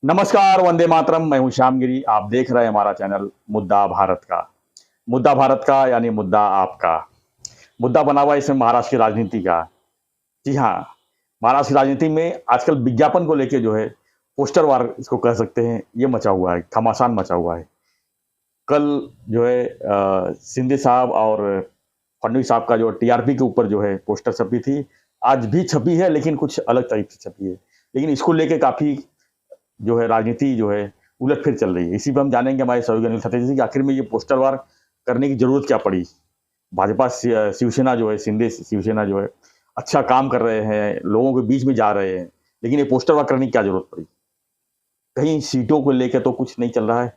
नमस्कार, वंदे मातरम। मैं हूं श्यामगिरी। आप देख रहे हैं हमारा चैनल मुद्दा भारत का। मुद्दा भारत का यानी मुद्दा आपका। मुद्दा बना हुआ है इसमें महाराष्ट्र की राजनीति का। जी हाँ, महाराष्ट्र की राजनीति में आजकल विज्ञापन को लेके जो है पोस्टर वार इसको कह सकते हैं, ये मचा हुआ है, घमासान मचा हुआ है। कल जो है शिंदे साहब और फडणवीस साहब का जो टीआरपी के ऊपर जो है पोस्टर छपी थी, आज भी छपी है लेकिन कुछ अलग तरीके से छपी है। लेकिन इसको लेके काफ़ी जो है राजनीति जो है उलट-फिर चल रही है। इसी पे हम जानेंगे हमारे सहयोगी अनिल सतेज जी कि आखिर में ये पोस्टर वार करने की ज़रूरत क्या पड़ी? भाजपा शिवसेना जो है, शिंदे शिवसेना जो है अच्छा काम कर रहे हैं, लोगों के बीच में जा रहे हैं, लेकिन ये पोस्टर वार करने की क्या ज़रूरत पड़ी? कहीं सीटों को लेके तो कुछ नहीं चल रहा है?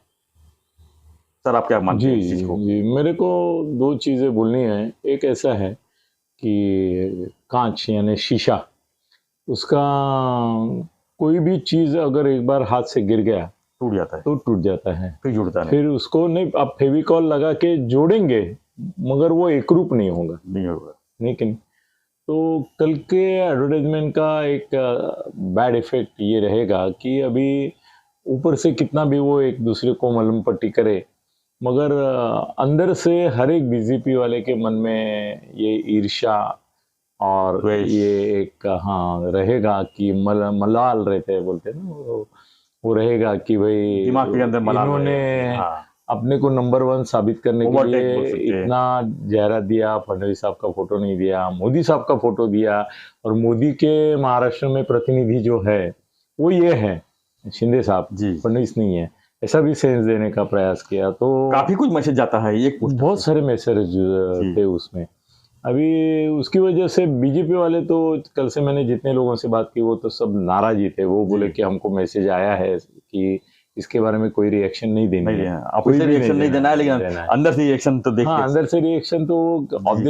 सर आप क्या मानते हैं इस चीज़ को? जी, मेरे को 2 चीज़ें बोलनी है। एक ऐसा है कि काँच यानी शीशा, उसका कोई भी चीज़ अगर एक बार हाथ से गिर गया, टूट जाता है, तो टूट जाता है। फिर जुड़ता नहीं। फिर उसको नहीं आप फेविकॉल लगा के जोड़ेंगे, मगर वो एकरूप नहीं होगा। नहीं होगा। लेकिन तो कल के एडवर्टाइज़मेंट का एक बैड इफ़ेक्ट ये रहेगा कि अभी ऊपर से कितना भी वो एक दूसरे को मलहम पट्टी करे, मगर अंदर से हर एक बीजेपी वाले के मन में ये ईर्ष्या और द्वेष। ये एक हाँ रहेगा कि मलाल रहते हैं बोलते हैं ना, वो रहेगा कि भाई दिमाग के अंदर मलाल इन्होंने रहेगा। हाँ। अपने को नंबर 1 साबित करने के ओवरटेक बोल लिए सकते हैं। इतना जाहिरात दिया, फडणवीस साहब का फोटो नहीं दिया, मोदी साहब का फोटो दिया, और मोदी के महाराष्ट्र में प्रतिनिधि जो है वो ये है शिंदे साहब, जी। फडणवीस नहीं है, ऐसा भी सेंस देने का प्रयास किया। तो काफ़ी कुछ मैसेज जाता है एक पोस्टर बहुत से। सारे मैसेज जी। थे उसमें। अभी उसकी वजह से बीजेपी वाले तो कल से मैंने जितने लोगों से बात की वो तो सब नाराज ही थे। वो बोले कि हमको मैसेज आया है कि इसके बारे में कोई रिएक्शन नहीं देनी नहीं है। देना, ऑफिशियल रिएक्शन नहीं देना है, लेकिन अंदर से रिएक्शन तो देखिए। हाँ, अंदर से रिएक्शन तो ऑफ द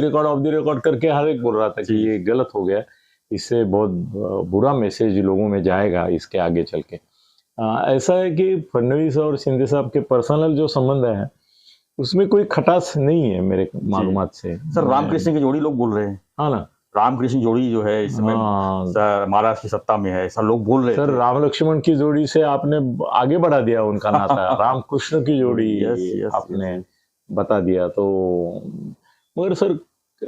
रिकॉर्ड करके हर एक बोल रहा था कि ये गलत हो गया, इससे बहुत बुरा मैसेज लोगों में जाएगा इसके आगे चल के। ऐसा है कि फडणवीस और शिंदे साहब के पर्सनल जो संबंध है उसमें कोई खटास नहीं है मेरे मालूमात से। सर रामकृष्ण की जोड़ी लोग बोल रहे हैं। हाँ ना, रामकृष्ण जोड़ी जो है इस समय महाराष्ट्र की सत्ता में है, ऐसा लोग बोल रहे हैं। सर राम लक्ष्मण की जोड़ी से आपने आगे बढ़ा दिया उनका नाता। रामकृष्ण की जोड़ी आपने बता दिया। तो मगर सर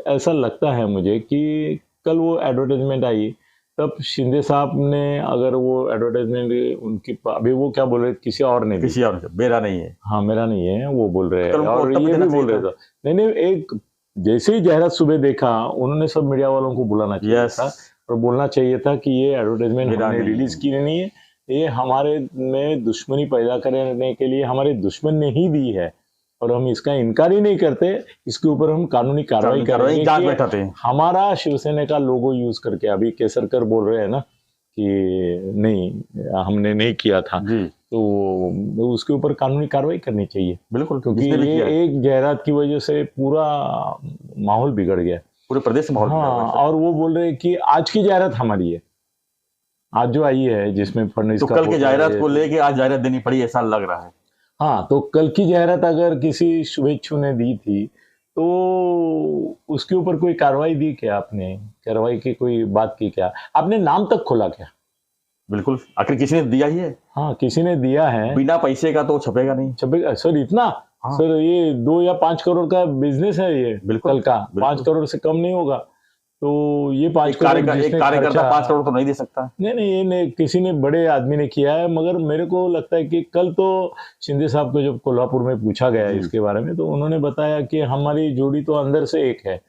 ऐसा लगता है मुझे कि कल वो एडवर्टाइजमेंट आई तब शिंदे साहब ने अगर वो एडवर्टाइजमेंट उनकी अभी वो क्या बोल रहे किसी और ने, किसी और मेरा नहीं है, हाँ मेरा नहीं है वो बोल रहे हैं, और ये भी बोल रहे थे। नहीं एक जैसे ही जाहिरात सुबह देखा उन्होंने सब मीडिया वालों को बुलाना चाहिए था और बोलना चाहिए था कि ये एडवर्टाइजमेंट हमने रिलीज की नहीं है, ये हमारे में दुश्मनी पैदा करने के लिए हमारे दुश्मन ने ही दी है और हम इसका इनकार ही नहीं करते, इसके ऊपर हम कानूनी कार्रवाई करेंगे। हमारा शिवसेना का लोगो यूज करके अभी केसरकर बोल रहे हैं ना कि नहीं हमने नहीं किया था, तो उसके ऊपर कानूनी कार्रवाई करनी चाहिए। बिल्कुल, क्योंकि ये एक जायरात की वजह से पूरा माहौल बिगड़ गया, पूरे प्रदेश में। हाँ, और वो बोल रहे हैं कि आज की जायरात हमारी है, आज जो आई है जिसमें फडणवीस तो कल की जायरात को लेके आज जायरात देनी पड़ी ऐसा लग रहा है। हाँ, तो कल की जायरात अगर किसी शुभेच्छु ने दी थी तो उसके ऊपर कोई कार्रवाई दी क्या आपने? कार्रवाई की कोई बात की क्या? आपने नाम तक खोला क्या? बिल्कुल, आखिर किसी ने दिया ही है। हाँ, किसी ने दिया है। बिना पैसे का तो छपेगा नहीं। छपेगा सर इतना? हाँ। सर ये 2 या 5 करोड़ का बिजनेस है ये। बिल्कुल, कल का 5 करोड़ से कम नहीं होगा। तो ये 5 करोड़ एक कार्यकर्ता 5 करोड़ तो नहीं दे सकता। नहीं ये नहीं, किसी ने बड़े आदमी ने किया है। मगर मेरे को लगता है कि कल तो शिंदे साहब को जब कोल्हापुर में पूछा गया इसके बारे में तो उन्होंने बताया कि हमारी जोड़ी तो अंदर से एक है,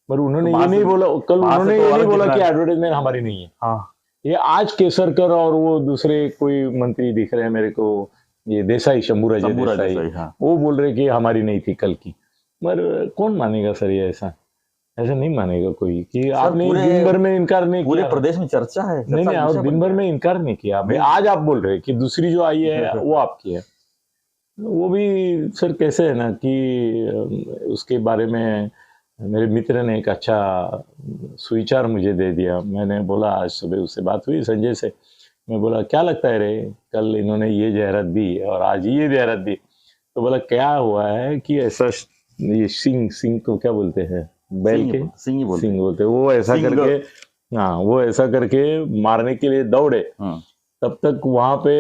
पर उन्होंने ये नहीं बोला, कल उन्होंने ये नहीं बोला कि एडवर्टाइजमेंट हमारी नहीं है। हाँ, ये आज केसरकर और वो दूसरे कोई मंत्री दिख रहे हैं मेरे को, ये देसाई शंभूराज देसाई, हाँ। वो बोल रहे कि हमारी नहीं थी कल की। मगर कौन मानेगा सर ये? ऐसा नहीं मानेगा कोई कि आपने दिन भर में इनकार नहीं किया। पूरे प्रदेश में चर्चा है। नहीं आप दिन भर में इनकार नहीं किया भाई, आज आप बोल रहे कि दूसरी जो आई है वो आपकी है। वो भी सर कैसे है ना कि उसके बारे में मेरे मित्र ने एक अच्छा सुविचार मुझे दे दिया। मैंने बोला आज सुबह उससे बात हुई संजय से, मैं बोला क्या लगता है रे, कल इन्होंने ये जाहिरात दी और आज ये जाहिरात दी, तो बोला क्या हुआ है कि ऐसा ये सिंह को क्या बोलते हैं, बैल के सिंह बोलते, वो ऐसा करके, हाँ वो ऐसा करके मारने के लिए दौड़े तब तक वहां पे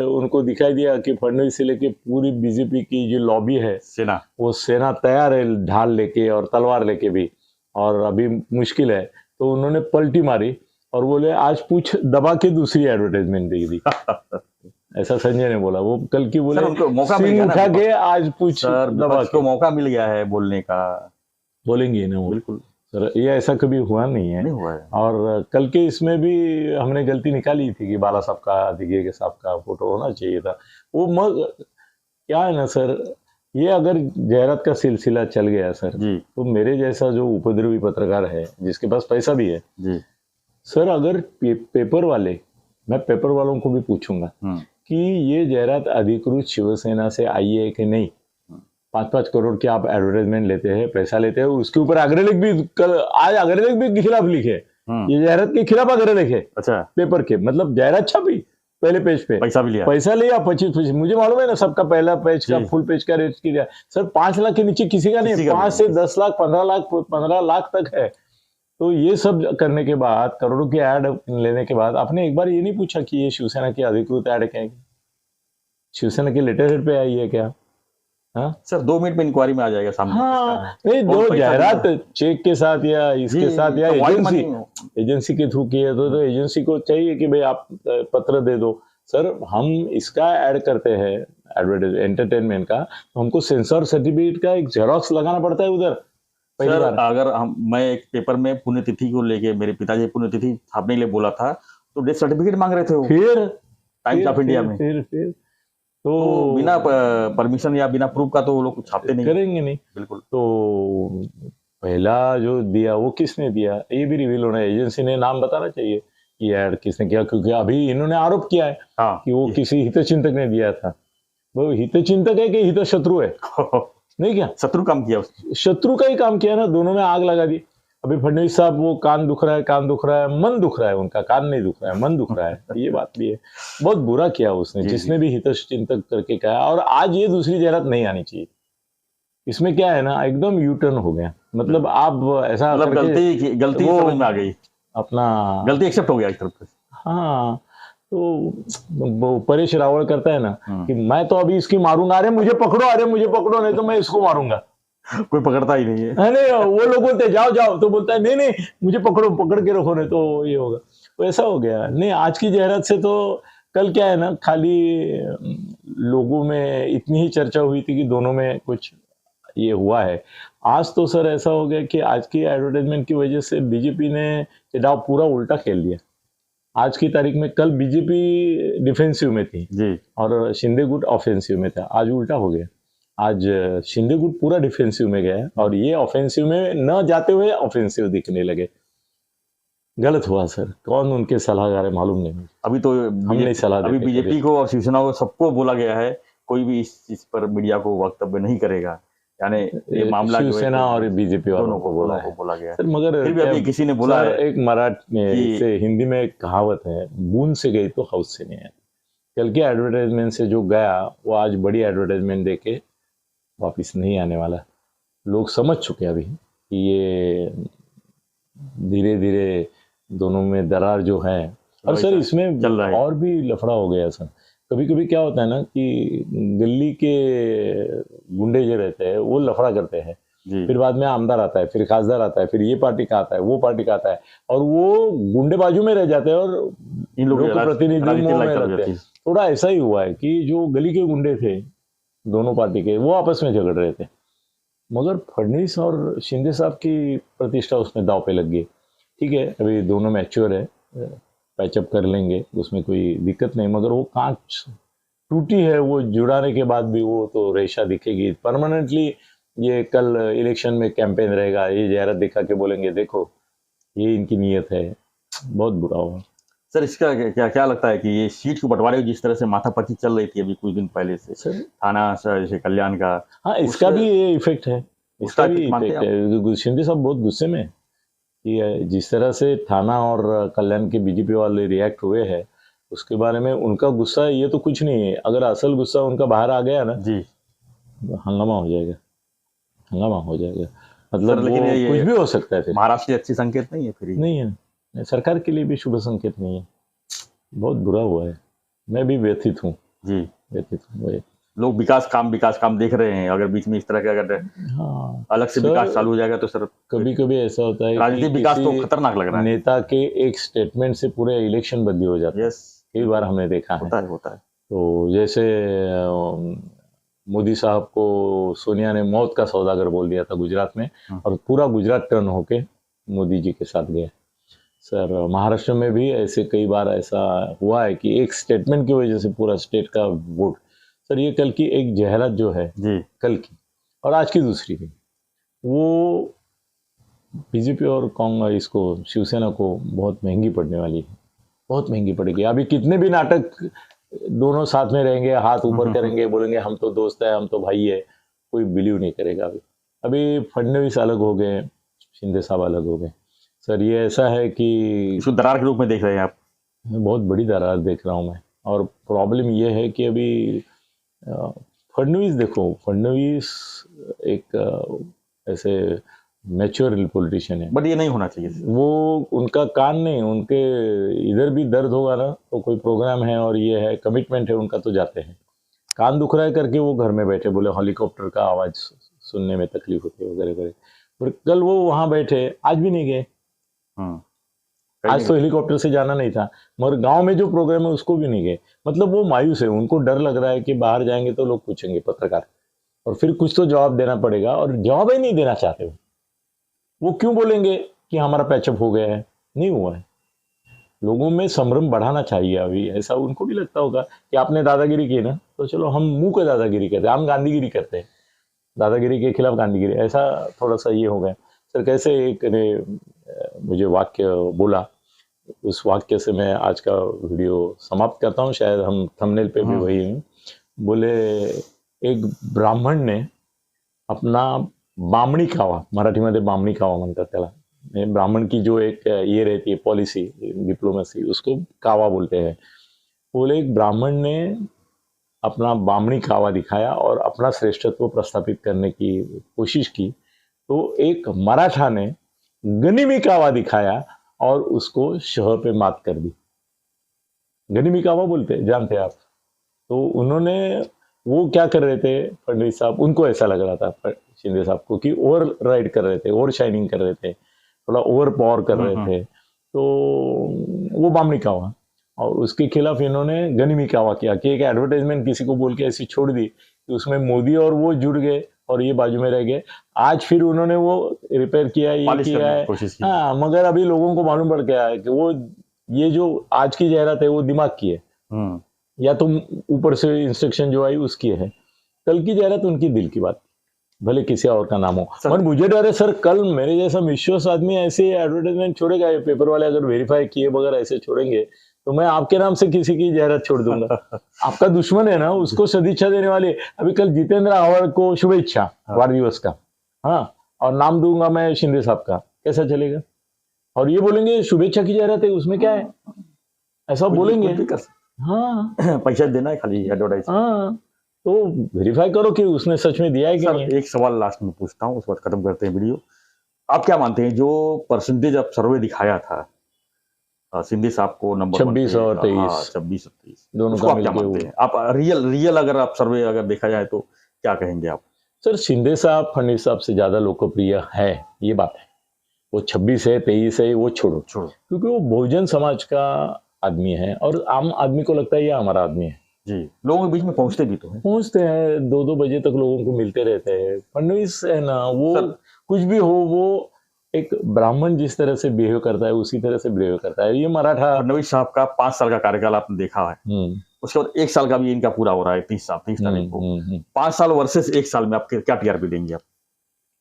उनको दिखाई दिया कि फडणवीस से लेके पूरी बीजेपी की जो लॉबी है, सेना वो सेना तैयार है ढाल लेके और तलवार लेके भी, और अभी मुश्किल है। तो उन्होंने पलटी मारी और बोले आज पूछ दबा के दूसरी एडवर्टाइजमेंट दे दी। ऐसा संजय ने बोला, वो कल की बोले सर उनको मौका मिल सिंह गया ना, उठा के आज पूछ सर दबा विपक्ष को के मौका मिल गया है बोलने का। बोलेंगे ना वो। बिल्कुल सर ये ऐसा कभी हुआ नहीं है। नहीं हुआ है। और कल के इसमें भी हमने गलती निकाली थी कि बाला साहब का, दिघे साहब का फोटो होना चाहिए था। वो क्या है ना सर, ये अगर जायरात का सिलसिला चल गया सर, जी तो मेरे जैसा जो उपद्रवी पत्रकार है जिसके पास पैसा भी है जी सर, अगर पेपर वाले, मैं पेपर वालों को भी पूछूंगा कि ये जायरात अधिकृत शिवसेना से आई है कि नहीं। 5-5 करोड़ की आप एडवर्टाइजमेंट लेते हैं, पैसा लेते हैं, उसके ऊपर अग्रलेख भी आज अग्रलेख भी खिलाफ लिखे, ये जायरात के खिलाफ अग्रलेख है। अच्छा, पेपर के मतलब जायरात छपी पहले पेज पे, पैसा भी लिया, पैसा लिया 25-25, मुझे मालूम है ना सबका पहला पेज का फुल पेज का रेट किया सर 5 लाख के नीचे किसी का नहीं, 5 से 10 लाख 15 लाख तक है। तो ये सब करने के बाद, करोड़ों की ऐड लेने के बाद, आपने एक बार ये नहीं पूछा कि ये शिवसेना की अधिकृत ऐड क्या है, शिवसेना के लेटर हेड पे आई है क्या? हाँ सर 2 मिनट में इंक्वायरी में आ जाएगा सामने। हाँ नहीं, दो जायरात चेक के साथ या इसके साथ या एजेंसी के थ्रू की है तो एजेंसी को चाहिए कि भाई आप पत्र दे दो। सर हम इसका ऐड करते हैं एडवर्टाइज एंटरटेनमेंट का, तो हमको सेंसर सर्टिफिकेट का एक जेरोक्स लगाना पड़ता है उधर। सर अगर मैं एक पेपर में पुण्यतिथि को लेके, मेरे पिताजी पुण्यतिथि छापने के लिए बोला था, तो डेथ सर्टिफिकेट मांग रहे थे वो, फिर टाइम्स ऑफ इंडिया में। फिर तो बिना परमिशन या बिना प्रूफ का तो वो लोग क्छापते नहीं, करेंगे नहीं। बिल्कुल। तो पहला जो दिया वो किसने दिया ये भी रिवील होना है, एजेंसी ने नाम बताना चाहिए कि ऐड किसने किया, क्योंकि अभी इन्होंने आरोप किया है कि वो किसी हितचिंतक ने दिया था। वो हितचिंतक है कि हित शत्रु है? नहीं, क्या शत्रु काम किया, शत्रु का ही काम किया ना, दोनों में आग लगा दी। अभी फडणवीस साहब वो कान दुख रहा है, मन दुख रहा है, उनका कान नहीं दुख रहा है, मन दुख रहा है, ये बात भी है। बहुत बुरा किया उसने, जिसने भी हितचिंतक करके कहा। और आज ये दूसरी जायरात नहीं आनी चाहिए। इसमें क्या है ना, एकदम यू टर्न हो गया, मतलब आप ऐसा गलती समझ में आ गई, अपना गलती एक्सेप्ट हो गया एक तरफ से। हाँ, तो परेश रावल करता है ना कि मैं तो अभी इसकी मारूंगा, अरे मुझे पकड़ो, नहीं तो मैं इसको मारूंगा। कोई पकड़ता ही नहीं है। नहीं, वो लोग बोलते जाओ, तो बोलता है नहीं मुझे पकड़ के रखो, नहीं तो ये होगा। तो ऐसा हो गया। नहीं, आज की जायरात से तो कल क्या है ना, खाली लोगों में इतनी ही चर्चा हुई थी कि दोनों में कुछ ये हुआ है। आज तो सर ऐसा हो गया कि आज की एडवर्टाइजमेंट की वजह से बीजेपी ने ये दाव पूरा उल्टा खेल दिया। आज की तारीख में, कल बीजेपी डिफेंसिव में थी जी, और शिंदे गुट ऑफेंसिव में था। आज उल्टा हो गया, आज शिंदे गुट पूरा डिफेंसिव में गया और ये ऑफेंसिव में न जाते हुए ऑफेंसिव दिखने लगे। गलत हुआ सर, कौन उनके सलाहकार है मालूम नहीं। अभी तो हम नहीं सलाह देते, अभी बीजेपी को और शिवसेना को सबको बोला गया है कोई भी इस पर मीडिया को वक्तव्य नहीं करेगा, यानी ये मामला शिवसेना और बीजेपी वालों को बोला गया सर। मगर फिर भी अभी किसी ने बोला है, एक मराठी से हिंदी में एक कहावत है, बूंद से गई तो हाउस से नहीं है। कल के एडवर्टाइजमेंट से जो गया वो आज बड़ी एडवर्टाइजमेंट देके वापिस नहीं आने वाला। लोग समझ चुके अभी कि ये धीरे धीरे दोनों में दरार जो है। और सर इसमें चल रहा है, और भी लफड़ा हो गया सर। कभी कभी क्या होता है ना कि गली के गुंडे जो रहते हैं वो लफड़ा करते हैं, फिर बाद में आमदार आता है, फिर खासदार आता है, फिर ये पार्टी का आता है, वो पार्टी का आता है, और वो गुंडे बाजू में रह जाते हैं और इन लोगों के प्रतिनिधि में रहते हैं। थोड़ा ऐसा ही हुआ है कि जो गली के गुंडे थे दोनों पार्टी के, वो आपस में झगड़ रहे थे, मगर फडणवीस और शिंदे साहब की प्रतिष्ठा उसमें दाव पे लग गई। ठीक है, अभी दोनों मैच्योर है, पैचअप कर लेंगे, उसमें कोई दिक्कत नहीं, मगर वो कांच टूटी है, वो जुड़ाने के बाद भी वो तो रेशा दिखेगी परमानेंटली। ये कल इलेक्शन में कैंपेन रहेगा, ये जायरात दिखा के बोलेंगे देखो ये इनकी नीयत है, बहुत बुरा हुआ। सर इसका क्या लगता है कि ये सीट को बंटवारे जिस तरह से माथापच्ची चल रही थी अभी कुछ दिन पहले से, सर थाना जैसे कल्याण का, हाँ इसका भी ये इफेक्ट है, इसका भी इफेक्ट है। शिंदे साहब बहुत गुस्से में कि जिस तरह से थाना और कल्याण के बीजेपी वाले रिएक्ट हुए हैं उसके बारे में उनका गुस्सा ये तो कुछ नहीं है। अगर असल गुस्सा उनका बाहर आ गया ना जी, हंगामा हो जाएगा। मतलब लेकिन कुछ भी हो सकता है। फिर महाराष्ट्र की अच्छी संकेत नहीं है, फिर नहीं है, सरकार के लिए भी शुभ संकेत नहीं है। बहुत बुरा हुआ है, मैं भी व्यथित हूँ, जी। व्यथित हूँ वही। लोग विकास काम देख रहे हैं, अगर बीच में इस तरह के अगर हाँ अलग से विकास सर, चालू हो जाएगा तो सर कभी कभी ऐसा होता है कि राजनीतिक विकास तो किसी खतरनाक लग रहा है। नेता के एक स्टेटमेंट से पूरे इलेक्शन बदली हो जाता है, यस, कई बार हमने देखा है। होता है। तो जैसे मोदी साहब को सोनिया ने मौत का सौदागर बोल दिया था गुजरात में, और पूरा गुजरात टर्न होके मोदी जी के साथ गया। सर महाराष्ट्र में भी ऐसे कई बार ऐसा हुआ है कि एक स्टेटमेंट की वजह से पूरा स्टेट का वोट। सर ये कल की एक जाहिरात जो है जी, कल की और आज की दूसरी की, वो बीजेपी और कांग्रेस इसको शिवसेना को बहुत महंगी पड़ने वाली है, बहुत महंगी पड़ेगी। अभी कितने भी नाटक दोनों साथ में रहेंगे, हाथ ऊपर करेंगे, बोलेंगे हम तो दोस्त है, हम तो भाई है, कोई बिलीव नहीं करेगा। अभी अभी फडणवीस अलग हो गए, शिंदे साहब अलग हो गए। सर ये ऐसा है कि इसको दरार के रूप में देख रहे हैं आप? बहुत बड़ी दरार देख रहा हूँ मैं। और प्रॉब्लम ये है कि अभी फडणवीस देखो, फडणवीस एक ऐसे मैच्योर पॉलिटिशियन है, बट ये नहीं होना चाहिए। वो उनका कान नहीं, उनके इधर भी दर्द होगा ना तो कोई प्रोग्राम है और ये है कमिटमेंट है उनका तो जाते हैं। कान दुख रहा है करके वो घर में बैठे, बोले हेलीकॉप्टर का आवाज सुनने में तकलीफ होती है वगैरह वगैरह। पर कल वो वहां बैठे, आज भी नहीं गए। आज तो हेलीकॉप्टर से जाना नहीं था, मगर गांव में जो प्रोग्राम है उसको भी नहीं गए। मतलब वो मायूस है, उनको डर लग रहा है कि बाहर जाएंगे तो लोग पूछेंगे पत्रकार, और फिर कुछ तो जवाब देना पड़ेगा, और जवाब ही नहीं देना चाहते वो क्यों बोलेंगे कि हमारा पैचअप हो गया है? नहीं हुआ है। लोगों में संभ्रम बढ़ाना चाहिए। अभी ऐसा उनको भी लगता होगा कि आपने दादागिरी की ना, तो चलो हम मुंह को दादागिरी करते हैं, हम गांधीगिरी करते हैं, दादागिरी के खिलाफ गांधीगिरी, ऐसा थोड़ा सा ये हो गया। सर कैसे एक ने मुझे वाक्य बोला, उस वाक्य से मैं आज का वीडियो समाप्त करता हूँ, शायद हम थंबनेल पे भी वही हैं। बोले एक ब्राह्मण ने अपना बामणी खावा, मराठीमध्ये बामणी खावा म्हणतात त्याला, ब्राह्मण की जो एक ये रहती है पॉलिसी डिप्लोमेसी, उसको कावा बोलते हैं। बोले एक ब्राह्मण ने अपना बामणी कावा दिखाया और अपना श्रेष्ठत्व प्रस्थापित करने की कोशिश की, तो एक मराठा ने गनिमी कावा दिखाया और उसको शह पे मात कर दी। गनिमी कावा बोलते जानते हैं आप? तो उन्होंने, वो क्या कर रहे थे फडणवीस साहब, उनको ऐसा लग रहा था शिंदे साहब को कि ओवर राइड कर रहे थे, ओवर शाइनिंग कर रहे थे, थोड़ा ओवर पावर कर रहे थे, तो वो बामणी कावा, और उसके खिलाफ इन्होंने गनिमी कावा किया कि एक एडवर्टाइजमेंट किसी को बोल के ऐसी छोड़ दी कि उसमें मोदी और वो जुड़ गए और ये बाजू में रह गए। आज फिर उन्होंने वो रिपेयर किया, ये किया है, हाँ, मगर अभी लोगों को मालूम पड़ गया है कि वो ये जो आज की जाहिरात है वो दिमाग की है, या तो ऊपर से इंस्ट्रक्शन जो आई उसकी है। कल की जाहिरात उनकी दिल की बात, भले किसी और का नाम हो। और मुझे डर है सर, कल मेरे जैसा विश्वास आदमी ऐसे एडवर्टाइजमेंट छोड़ेगा, ये पेपर वाले अगर वेरीफाई किए बगैर ऐसे छोड़ेंगे तो मैं आपके नाम से किसी की जाहिरात छोड़ दूंगा। आपका दुश्मन है ना, उसको सदिच्छा देने वाले। अभी कल जितेंद्र आव्हाड को शुभेच्छा वार दिवस का, हाँ, और नाम दूंगा मैं शिंदे साहब का, कैसा चलेगा? और ये बोलेंगे शुभेच्छा की जाहिरात है, उसमें क्या है, ऐसा बोलेंगे। हाँ, पैसा देना है खाली एडवर्टाइज। हाँ, तो वेरीफाई करो कि उसने सच में दिया है कि नहीं। एक सवाल लास्ट में पूछता हूँ, उसके बाद खत्म करते हैं वीडियो। आप क्या मानते हैं, जो परसेंटेज अब सर्वे दिखाया था शिंदे साहब को नंबर 26 और 23, 26 और 23 दोनों का मिलके मानते हैं आप? रियल अगर आप सर्वे अगर देखा जाए तो क्या कहेंगे आप? सर शिंदे साहब फडणवीस साहब से ज्यादा लोकप्रिय है, ये बात है। वो 26 है 23 है वो छोड़ो, क्योंकि वो बहुजन समाज का आदमी है और आम आदमी को लगता है ये हमारा आदमी है। जी, लोगों के बीच में पहुंचते भी तो हैं, पहुंचते हैं, 2-2 बजे तक लोगों को मिलते रहते हैं। फडणवीस है ना, वो कुछ भी हो, वो एक ब्राह्मण जिस तरह से बिहेव करता है उसी तरह से बिहेव करता है। ये मराठा, फडणवीस साहब का 5 साल का कार्यकाल आपने देखा है, उसके बाद 1 साल का भी इनका पूरा हो रहा है, 30 तारीख को। 5 साल वर्सेस 1 साल में आप क्या टीआरपी देंगे आप?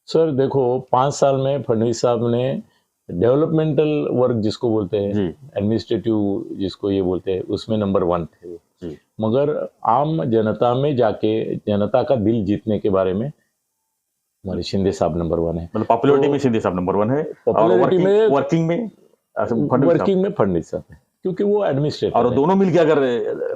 सर देखो, 5 साल में फडणवीस साहब ने डेवलपमेंटल वर्क जिसको बोलते हैं, एडमिनिस्ट्रेटिव जिसको ये बोलते हैं, उसमें नंबर 1 थे वो। मगर आम जनता में जाके जनता का दिल जीतने के बारे में हमारे शिंदे साहब नंबर 1 है। मतलब पॉपुलैरिटी में शिंदे साहब नंबर 1 है, पॉपुलैरिटी में, वर्किंग में फडणवीस साहब है, क्योंकि वो एडमिनिस्ट्रेटर और दोनों मिलके अगर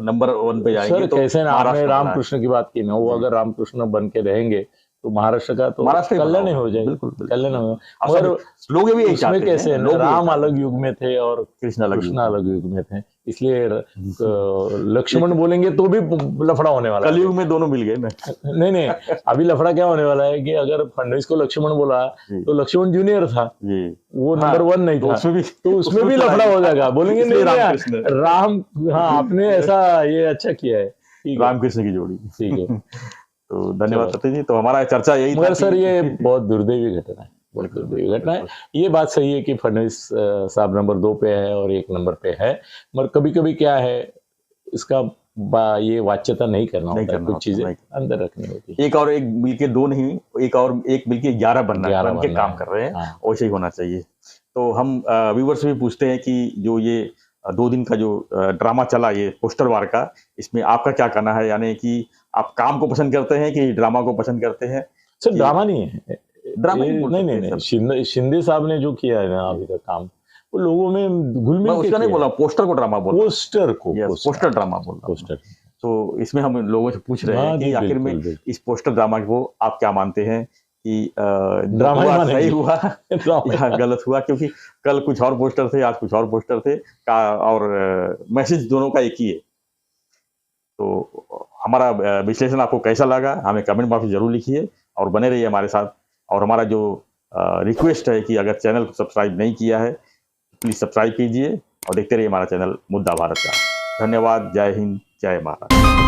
नंबर 1 पे जाएंगे तो कैसे ना, आपने रामकृष्ण की बात की ना, वो अगर रामकृष्ण बन के रहेंगे तो महाराष्ट्र का तो महाराष्ट्र ही कल्याण ही बनाओ। हो जाएगा, बिल्कुल, बिल्कुल। कल्याण हो अब मगर सब लोग भी यही उसमें चाहते कैसे हैं, लोग भी यही राम चाहते अलग युग में थे और हैं, कृष्ण अलग कृष्ण युग में। अलग युग में थे, इसलिए लक्ष्मण बोलेंगे तो भी लफड़ा होने वाला है। कलयुग में दोनों मिल गए ना। नहीं नहीं, अभी लफड़ा क्या होने वाला है कि अगर फडणवीस को लक्ष्मण बोला जी। तो लक्ष्मण जूनियर था, जी वो हाँ, नंबर 1 नहीं तो था, उसमें भी तो उसमें भी लड़ाई- लफड़ा हो जाएगा, बोलेंगे इसलिए नहीं रामकृष्ण नहीं राम, हाँ आपने ऐसा ये अच्छा किया है, ठीक है रामकृष्ण की जोड़ी। ठीक है। तो धन्यवाद चलो। सतीश जी। तो हमारा चर्चा यही था मगर सर कि- ये बहुत दुर्दैवी घटना है, बहुत दुर्दैवी घटना है। ये बात सही है कि फडणवीस साहब नंबर 2 पे है और 1 नंबर पे है, मगर कभी कभी क्या है इसका ये वाच्यता नहीं करना नहीं होता है, करना कुछ होता, चीजें नहीं। अंदर रखनी होती है। एक और एक मिलके दो नहीं, एक मिलके 11 बन 11 के बनना काम है। कर रहे हैं, हाँ। वैसे ही होना चाहिए। तो हम व्यूवर्स भी पूछते हैं कि जो ये 2 दिन का जो ड्रामा चला ये पोस्टर वार का, इसमें आपका क्या कहना है? यानी कि आप काम को पसंद करते हैं कि ड्रामा को पसंद करते हैं? सर कि- ड्रामा नहीं है, ड्रामा ये नहीं बोल नहीं सकते नहीं सर। नहीं, शिंदे साहब ने जो किया है ना अभी तक काम, वो लोगों में घुल मैं मिल के उसका नहीं किया बोला, है। पोस्टर को ड्रामा बोल रहा हूँ। पोस्टर को Yes, पोस्टर ड्रामा बोल रहा हूँ। पोस्टर तो इसमें हम लोगों से पूछ रहे हैं हाँ कि जी, आखिर में बिल्कुल, बिल्कुल। इस पोस्टर ड्रामा को आप क्या मानते हैं कि जो ड्रामा ही हुआ मानेंगे। सही हुआ ड्रामा या गलत हुआ? क्योंकि कल कुछ और पोस्टर थे, आज कुछ और पोस्टर थे का, और मैसेज दोनों का एक ही है। तो हमारा विश्लेषण आपको कैसा लगा हमें कमेंट बॉक्स में जरूर लिखिए और बने रहिए हमारे साथ। और हमारा जो रिक्वेस्ट है कि अगर चैनल को सब्सक्राइब नहीं किया है प्लीज सब्सक्राइब कीजिए और देखते रहिए हमारा चैनल मुद्दा भारत का। धन्यवाद। जय हिंद, जय महाराष्ट्र।